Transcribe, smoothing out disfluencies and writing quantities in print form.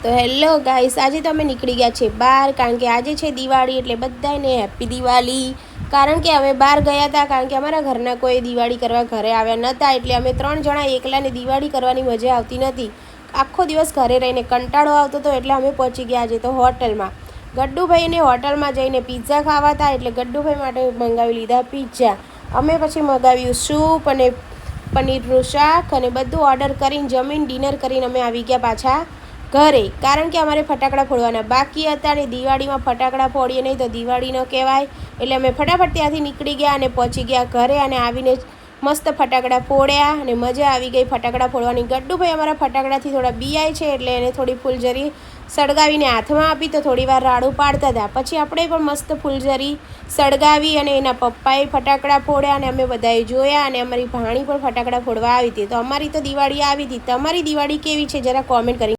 તો hello guys, આજે તો અમે નીકળી ગયા છે બહાર, કારણ કે આજે છે દિવાળી. એટલે બધાને હેપી દિવાળી. કારણ કે અમે બહાર ગયા હતા, કારણ કે અમારા ઘરના કોઈ દિવાળી કરવા ઘરે આવ્યા નહોતા. એટલે અમે 3 જણા એકલાને દિવાળી કરવાની મજા આવતી નથી. આખો દિવસ ઘરે રહીને કંટાળો આવતો હતો. એટલે અમે પહોંચી ગયા આજે તો હોટલમાં. ગડ્ડુભાઈને હોટલમાં જઈને પિઝા ખાવા હતા, એટલે ગડ્ડુભાઈ માટે મંગાવી લીધા પિઝા. અમે પછી મંગાવ્યું સૂપ અને પનીરનું શાક અને બધું ઓર્ડર કરીને જમીન ડિનર કરીને અમે આવી ગયા પાછા ઘરે. કારણ કે અમારે ફટાકડા ફોડવાના બાકી હતા અને દિવાળીમાં ફટાકડા ફોડીએ નહીં તો દિવાળી ન કહેવાય. એટલે અમે ફટાફટ ત્યાંથી નીકળી ગયા અને પહોંચી ગયા ઘરે અને આવીને મસ્ત ફટાકડા ફોડ્યા અને મજા આવી ગઈ ફટાકડા ફોડવાની. ગડ્ડુભાઈ અમારા ફટાકડાથી થોડા બીઆય છે, એટલે એને થોડી ફૂલઝરી સળગાવીને હાથમાં આપી તો થોડી વાર રાડું પાડતા હતા. પછી આપણે પણ મસ્ત ફૂલઝરી સળગાવી અને એના પપ્પાએ ફટાકડા ફોડ્યા અને અમે બધાએ જોયા અને અમારી ભાણી પણ ફટાકડા ફોડવા આવી હતી. તો અમારી તો દિવાળી આવી હતી. તમારી દિવાળી કેવી છે જરા કોમેન્ટ કરી